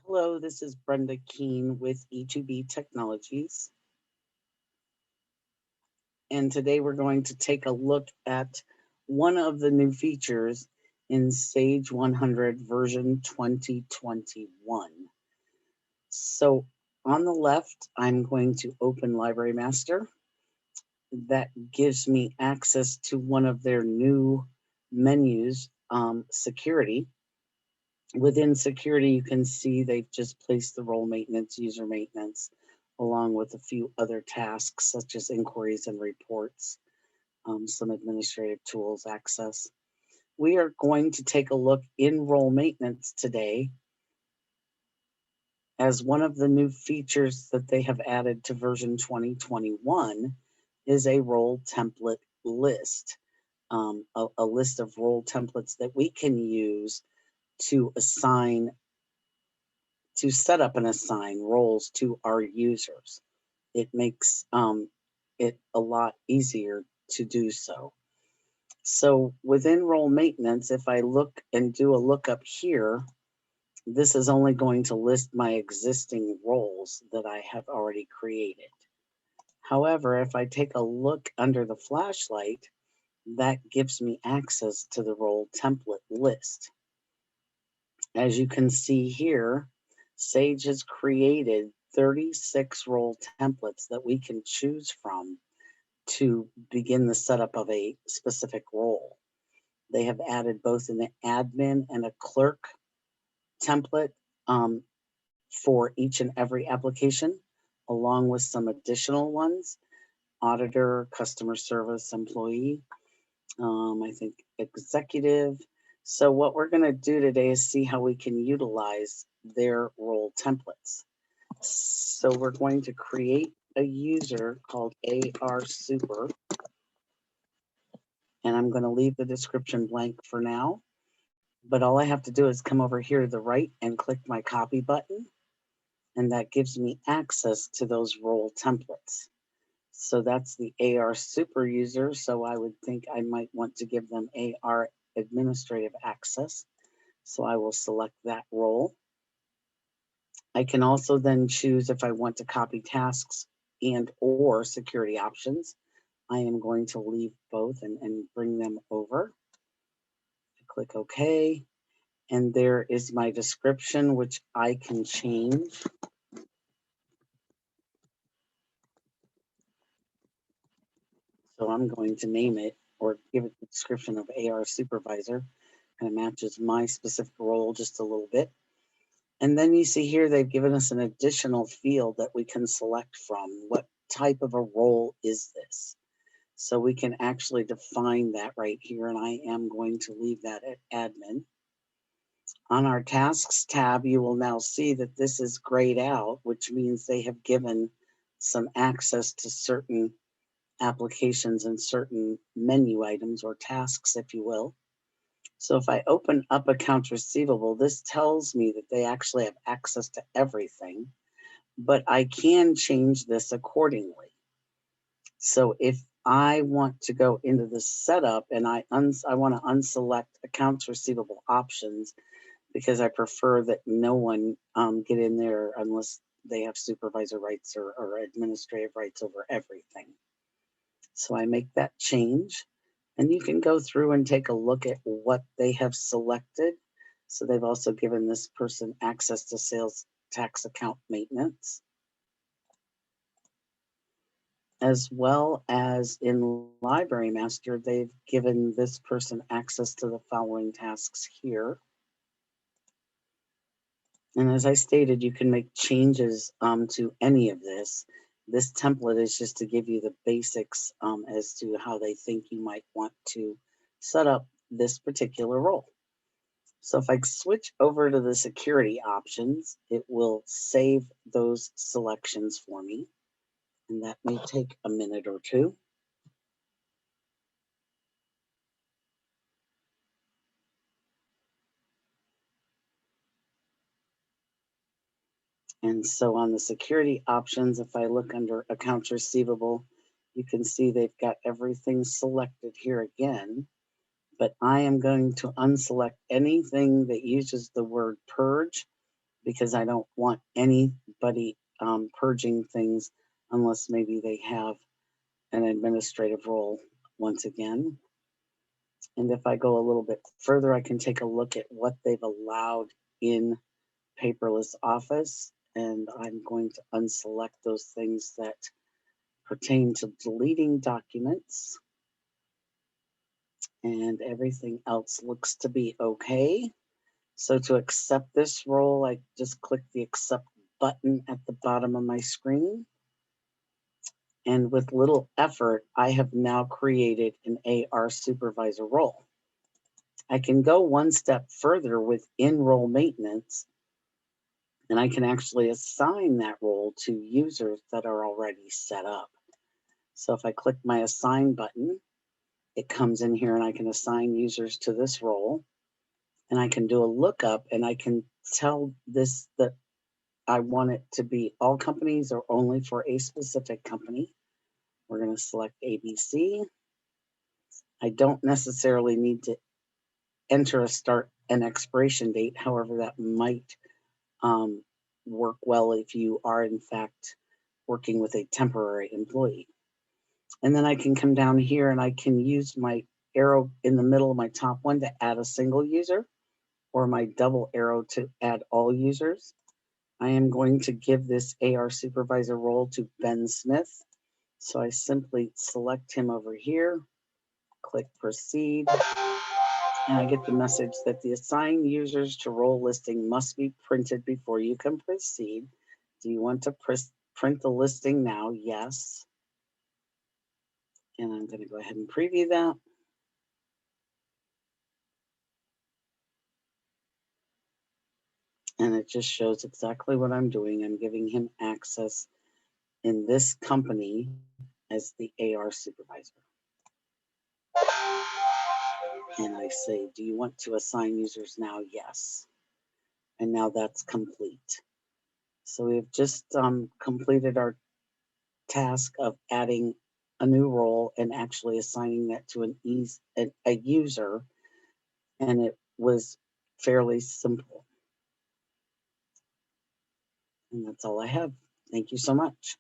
Hello, this is Brenda Keene with E2B Technologies. And today we're going to take a look at one of the new features in Sage 100 version 2021. So on the left, I'm going to open Library Master. That gives me access to one of their new menus, security. Within security, you can see they've just placed the role maintenance, user maintenance, along with a few other tasks such as inquiries and reports, some administrative tools access. We are going to take a look in role maintenance today as one of the new features that they have added to version 2021 is a role template list, a list of role templates that we can use to set up and assign roles to our users. It makes it a lot easier to do so. So within role maintenance, if I look and do a lookup here, this is only going to list my existing roles that I have already created. However, if I take a look under the flashlight, that gives me access to the role template list. As you can see here, Sage has created 36 role templates that we can choose from to begin the setup of a specific role. They have added both an admin and a clerk template for each and every application, along with some additional ones, auditor, customer service employee, I think executive. So what we're going to do today is see how we can utilize their role templates. So we're going to create a user called AR Super, and I'm going to leave the description blank for now. But all I have to do is come over here to the right and click my copy button, and that gives me access to those role templates. So that's the AR super user. So I would think I might want to give them AR administrative access. So I will select that role. I can also then choose if I want to copy tasks and or security options. I am going to leave both and bring them over. Click OK. And there is my description, which I can change. So I'm going to name it or give it the description of AR supervisor, and it matches my specific role just a little bit. And then you see here, they've given us an additional field that we can select from. What type of a role is this? So we can actually define that right here, and I am going to leave that at admin. On our tasks tab, you will now see that this is grayed out, which means they have given some access to certain applications and certain menu items or tasks, if you will. So if I open up accounts receivable, this tells me that they actually have access to everything, but I can change this accordingly. So if I want to go into the setup and I want to unselect accounts receivable options because I prefer that no one get in there unless they have supervisor rights or administrative rights over everything. So I make that change, and you can go through and take a look at what they have selected. So they've also given this person access to sales tax account maintenance, as well as in Library Master, they've given this person access to the following tasks here. And as I stated, you can make changes to any of this. This template is just to give you the basics as to how they think you might want to set up this particular role. So if I switch over to the security options, it will save those selections for me. And that may take a minute or two. And so on the security options, if I look under accounts receivable, you can see they've got everything selected here again. But I am going to unselect anything that uses the word purge because I don't want anybody purging things unless maybe they have an administrative role once again. And if I go a little bit further, I can take a look at what they've allowed in paperless office, and I'm going to unselect those things that pertain to deleting documents, and everything else looks to be okay. So to accept this role, I just click the accept button at the bottom of my screen. And with little effort, I have now created an AR supervisor role. I can go one step further within role maintenance, and I can actually assign that role to users that are already set up. So if I click my assign button, it comes in here and I can assign users to this role, and I can do a lookup, and I can tell this that I want it to be all companies or only for a specific company. We're going to select ABC. I don't necessarily need to enter a start and expiration date. However, that might work well if you are in fact working with a temporary employee. And then I can come down here and I can use my arrow in the middle of my top one to add a single user, or my double arrow to add all users. I am going to give this AR supervisor role to Ben Smith. So I simply select him over here, click proceed, and I get the message that the assigned users to role listing must be printed before you can proceed. Do you want to print the listing now? Yes. And I'm going to go ahead and preview that. And it just shows exactly what I'm doing. I'm giving him access in this company as the AR supervisor. And I say, do you want to assign users now? Yes. And now that's complete. So we've just completed our task of adding a new role and actually assigning that to a user, and it was fairly simple. And that's all I have. Thank you so much.